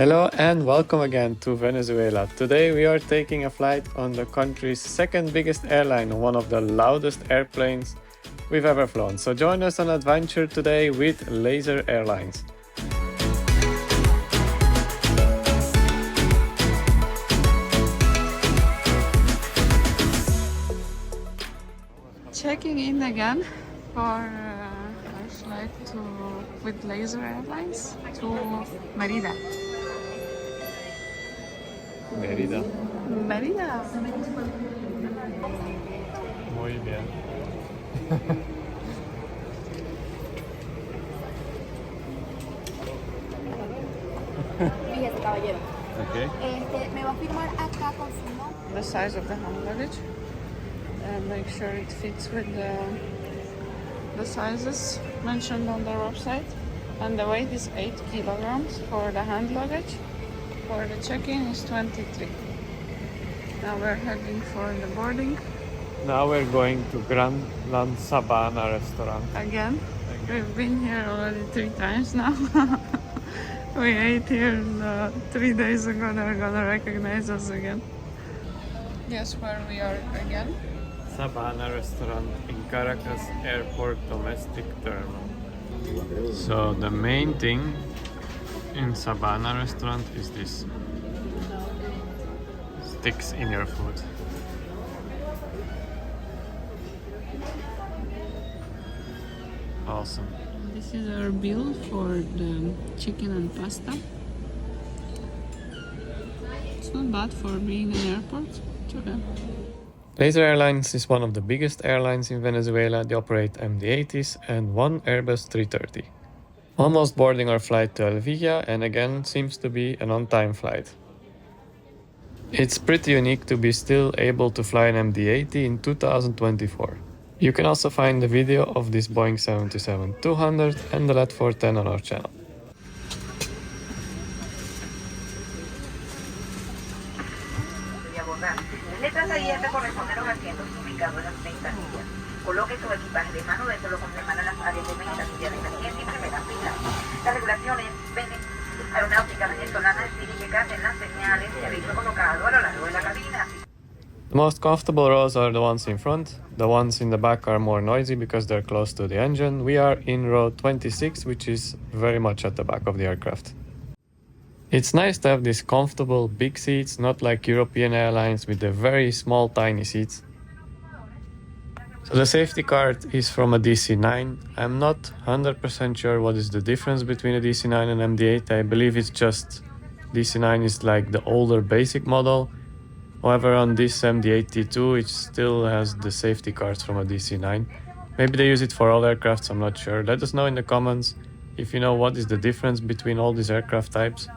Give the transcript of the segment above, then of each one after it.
Hello and welcome again to Venezuela. Today we are taking a flight on the country's second biggest airline, one of the loudest airplanes we've ever flown. So join us on an adventure today with Laser Airlines. Checking in again for our flight with Laser Airlines to Merida. Merida. Merida. Muy bien. Fíjese, caballero. Okay. Me va a firmar acá con su nombre. The size of the hand luggage and make sure it fits with the sizes mentioned on their website. And the weight is 8 kilograms for the hand luggage. For the check-in is 23. Now we're heading for the boarding Now we're going to Grand Land Sabana restaurant. again. We've been here already 3 times now. We ate here 3 days ago. They're gonna recognize us again. Guess where we are again? Sabana restaurant in Caracas Airport Domestic Terminal. So the main thing in Sabana restaurant is this. Sticks in your food. Awesome. This is our bill for the chicken and pasta. It's not bad for being an airport. It's okay. Laser Airlines is one of the biggest airlines in Venezuela. They operate MD-80s and one Airbus 330. Almost boarding our flight to Vigia, and again seems to be an on-time flight. It's pretty unique to be still able to fly an MD-80 in 2024. You can also find the video of this Boeing 737-200 and the LET 410 on our channel. Letras ahí corresponden a los asientos ubicados en las ventanillas. Coloque su equipaje de mano dentro de lo que separan las áreas de ventanilla de emergencia y primera fila. Las regulaciones aeronáuticas venezolanas exigen que capten las señales de aviso colocado a lo largo de la cabina. The most comfortable rows are the ones in front. The ones in the back are more noisy because they're close to the engine. We are in row 26, which is very much at the back of the aircraft. It's nice to have these comfortable big seats, not like European airlines with the very small tiny seats. So the safety card is from a DC-9. I'm not 100% sure what is the difference between a DC-9 and MD-8. I believe it's just DC-9 is like the older basic model. However, on this MD-82 it still has the safety cards from a DC-9. Maybe they use it for all aircrafts, I'm not sure. Let us know in the comments if you know what is the difference between all these aircraft types.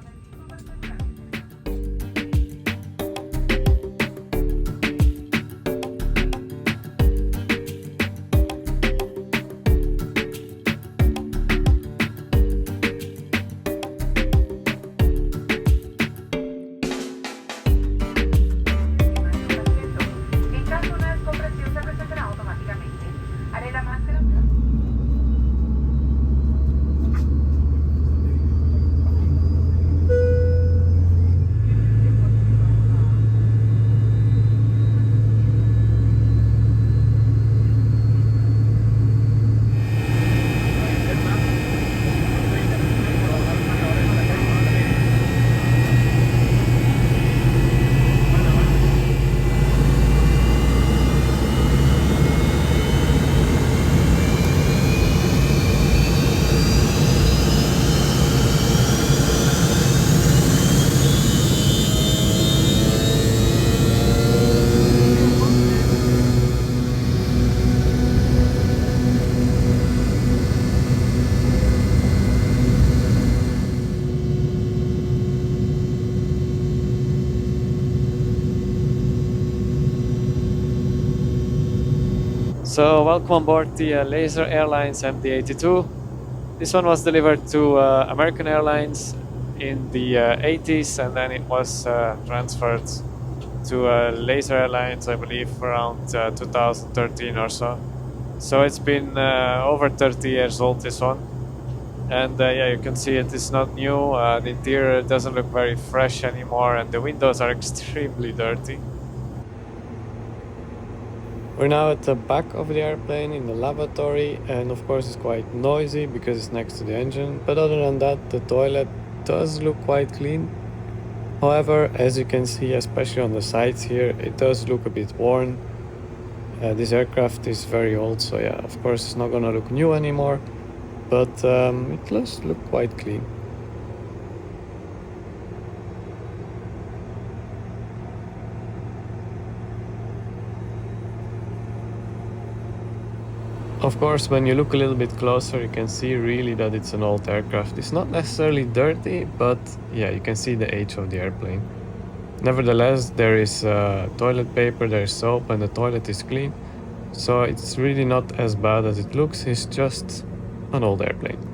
En caso de una descompresión se resetará automáticamente. Haré la máscara. So welcome on board the Laser Airlines MD-82. This one was delivered to American Airlines in the 80s, and then it was transferred to Laser Airlines, I believe, around 2013 or so. So it's been over 30 years old, this one. And yeah, you can see it is not new. The interior doesn't look very fresh anymore, and the windows are extremely dirty. We're now at the back of the airplane in the lavatory, and of course it's quite noisy because it's next to the engine, but other than that the toilet does look quite clean. However, as you can see, especially on the sides here, it does look a bit worn. This aircraft is very old, so yeah, of course it's not gonna look new anymore, but it does look quite clean. Of course, when you look a little bit closer, you can see really that it's an old aircraft. It's not necessarily dirty, but yeah, you can see the age of the airplane. Nevertheless, there is toilet paper, there is soap, and the toilet is clean. So it's really not as bad as it looks, it's just an old airplane.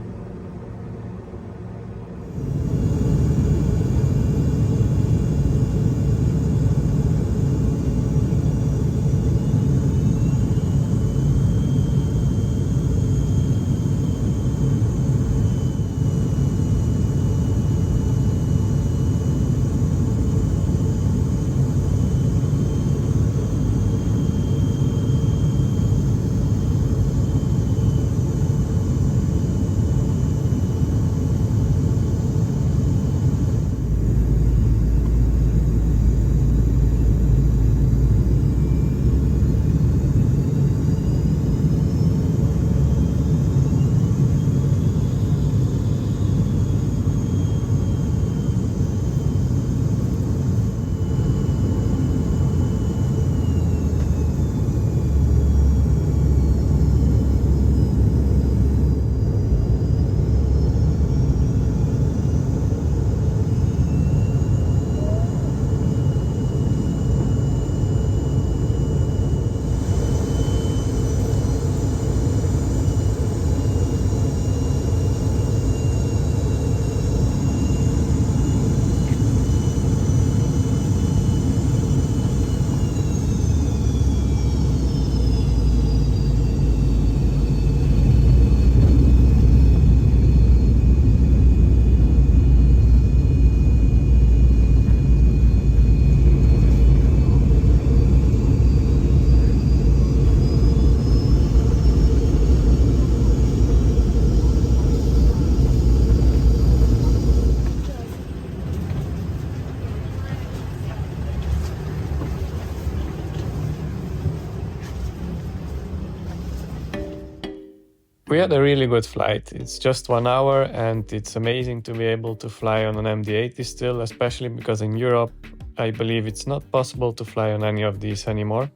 We had a really good flight. It's just 1 hour and it's amazing to be able to fly on an MD-80 still, especially because in Europe, I believe it's not possible to fly on any of these anymore.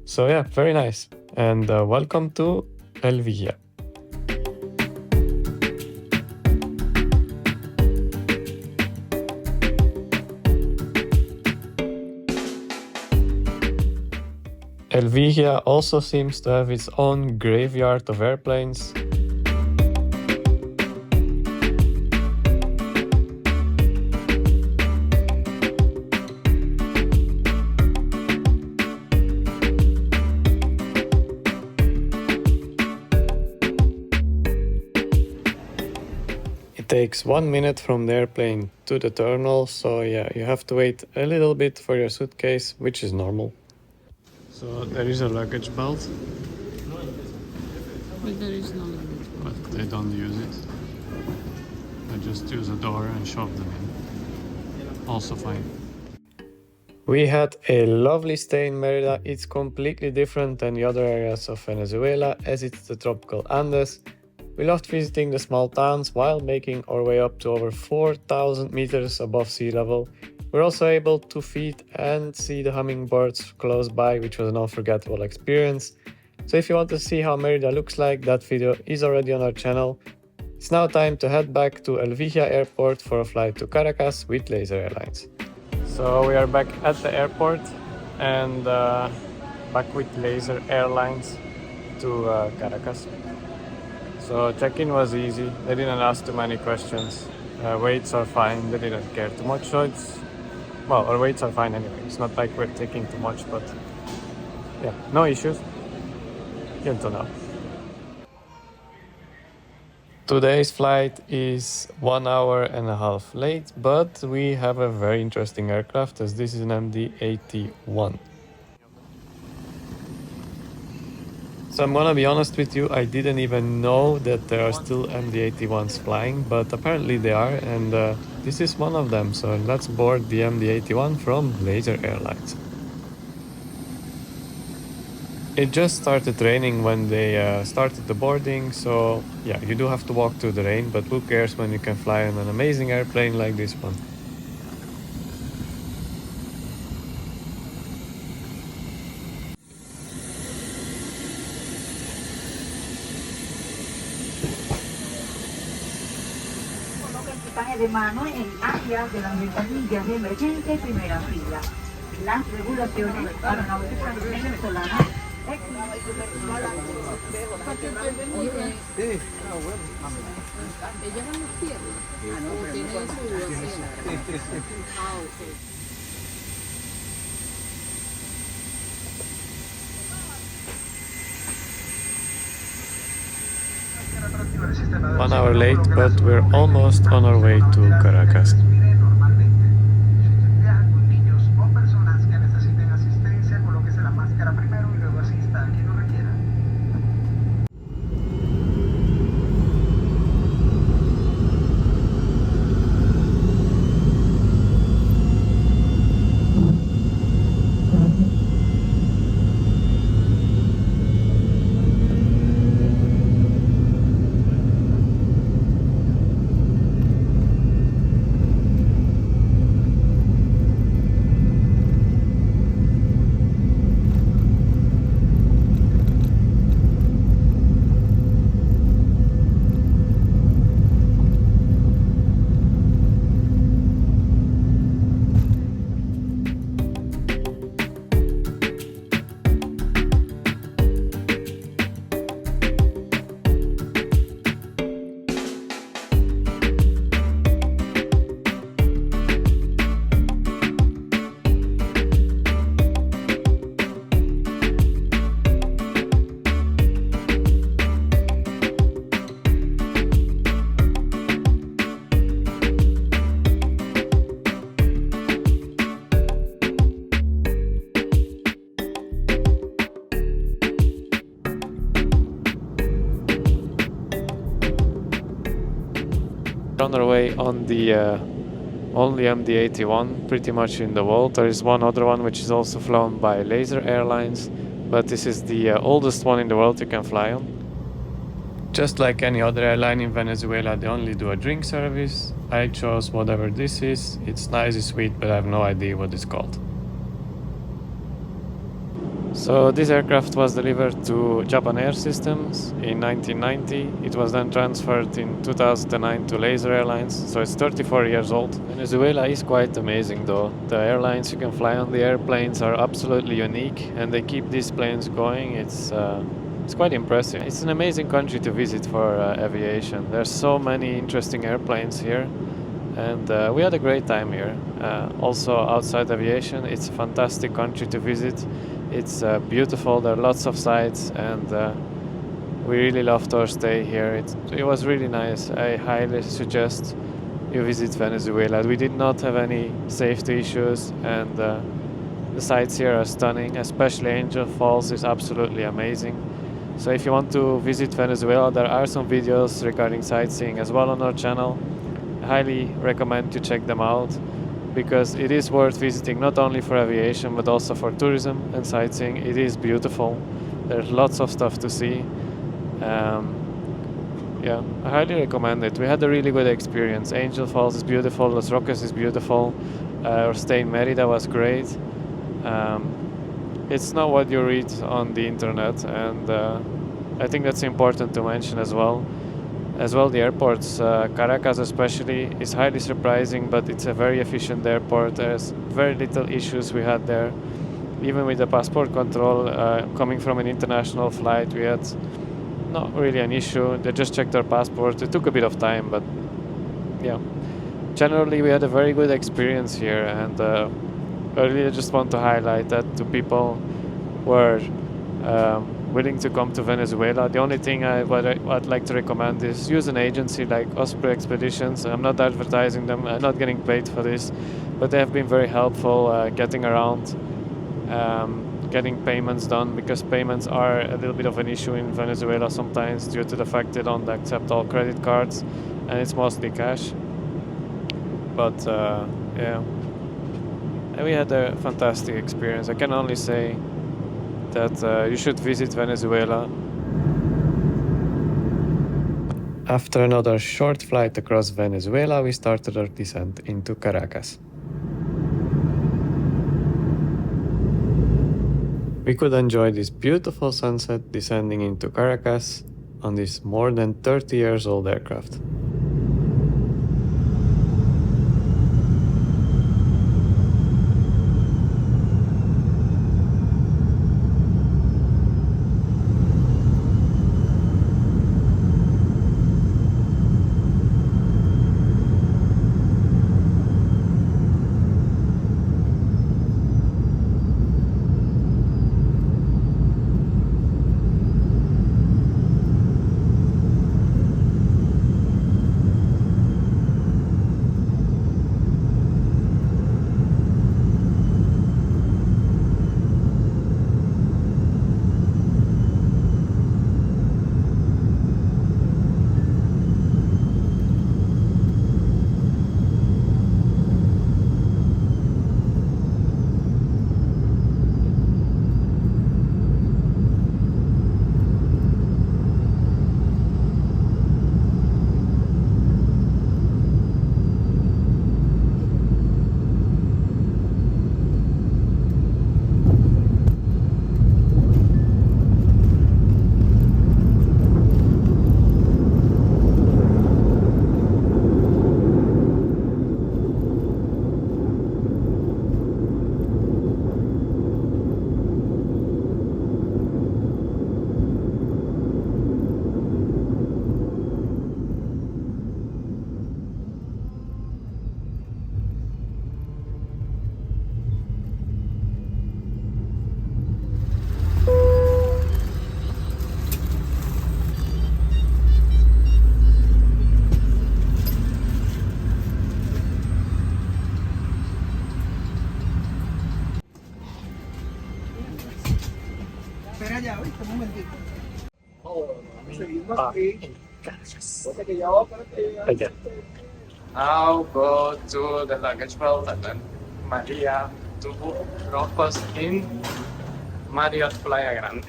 So yeah, very nice. And welcome to El Vigia. El Vigia also seems to have its own graveyard of airplanes. It takes 1 minute from the airplane to the terminal, so yeah, you have to wait a little bit for your suitcase, which is normal. So there is a luggage belt, But there is no luggage. but they don't use it. They just use a door and shove them in. Also fine. We had a lovely stay in Merida. It's completely different than the other areas of Venezuela, as it's the tropical Andes. We loved visiting the small towns while making our way up to over 4,000 meters above sea level. We're also able to feed and see the hummingbirds close by, which was an unforgettable experience. So if you want to see how Merida looks like, that video is already on our channel. It's now time to head back to El Vigia airport for a flight to Caracas with Laser Airlines. So we are back at the airport and back with Laser Airlines to Caracas. So check-in was easy, they didn't ask too many questions. Weights are fine, they didn't care too much, so well, our weights are fine anyway. It's not like we're taking too much, but yeah, no issues until now. Today's flight is 1 hour and a half late, but we have a very interesting aircraft as this is an MD-81. So I'm gonna be honest with you, I didn't even know that there are still MD-81s flying, but apparently they are, and this is one of them. So let's board the MD-81 from Laser Airlines. It just started raining when they started the boarding, so yeah, you do have to walk through the rain, but who cares when you can fly on an amazing airplane like this one. Coloca equipaje de mano en áreas de las ventanillas de emergencia y primera fila. Las regulaciones aeronáuticas venezolanas. One hour late, but we're almost on our way to Caracas. On our way on the only MD-81 pretty much in the world. There is one other one which is also flown by Laser Airlines, but this is the oldest one in the world you can fly on. Just like any other airline in Venezuela, they only do a drink service. I chose whatever this is. It's nice, it's sweet, but I have no idea what it's called. So this aircraft was delivered to Japan Air Systems in 1990. It was then transferred in 2009 to Laser Airlines, so it's 34 years old. Venezuela is quite amazing though. The airlines you can fly on, the airplanes are absolutely unique and they keep these planes going. It's quite impressive. It's an amazing country to visit for aviation. There's so many interesting airplanes here, and we had a great time here. Also outside aviation, it's a fantastic country to visit. It's beautiful, there are lots of sights, and we really loved our stay here. It was really nice. I highly suggest you visit Venezuela. We did not have any safety issues, and the sights here are stunning, especially Angel Falls is absolutely amazing. So if you want to visit Venezuela, there are some videos regarding sightseeing as well on our channel. I highly recommend to check them out, because it is worth visiting not only for aviation but also for tourism and sightseeing. It is beautiful. There's lots of stuff to see. Yeah, I highly recommend it. We had a really good experience. Angel Falls is beautiful, Los Roques is beautiful, our stay in Merida was great. It's not what you read on the internet, and I think that's important to mention as well. The airports, Caracas especially, is highly surprising, but it's a very efficient airport. There's very little issues we had there. Even with the passport control, coming from an international flight, we had not really an issue. They just checked our passport. It took a bit of time, but yeah. Generally, we had a very good experience here, and I really just want to highlight that to people who are willing to come to Venezuela, the only thing I'd like to recommend is use an agency like Osprey Expeditions. I'm not advertising them, I'm not getting paid for this, but they have been very helpful getting around, getting payments done, because payments are a little bit of an issue in Venezuela sometimes due to the fact they don't accept all credit cards and it's mostly cash. But yeah, and we had a fantastic experience. I can only say that you should visit Venezuela. After another short flight across Venezuela, we started our descent into Caracas. We could enjoy this beautiful sunset descending into Caracas on this more than 30 years old aircraft. Again. Now go to the luggage belt and then Maria to drop us in Marriott Playa Grande.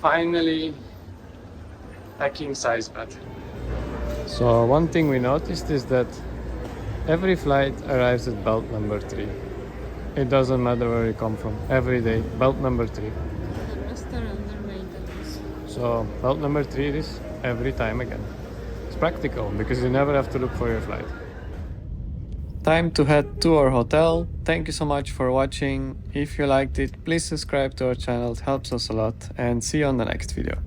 Finally, a king size bed. So one thing we noticed is that every flight arrives at belt number 3. It doesn't matter where you come from. Every day, belt number 3. The rest are under maintenance. So belt number 3 it is every time again. It's practical because you never have to look for your flight. Time to head to our hotel. Thank you so much for watching. If you liked it, please subscribe to our channel, it helps us a lot, and see you on the next video.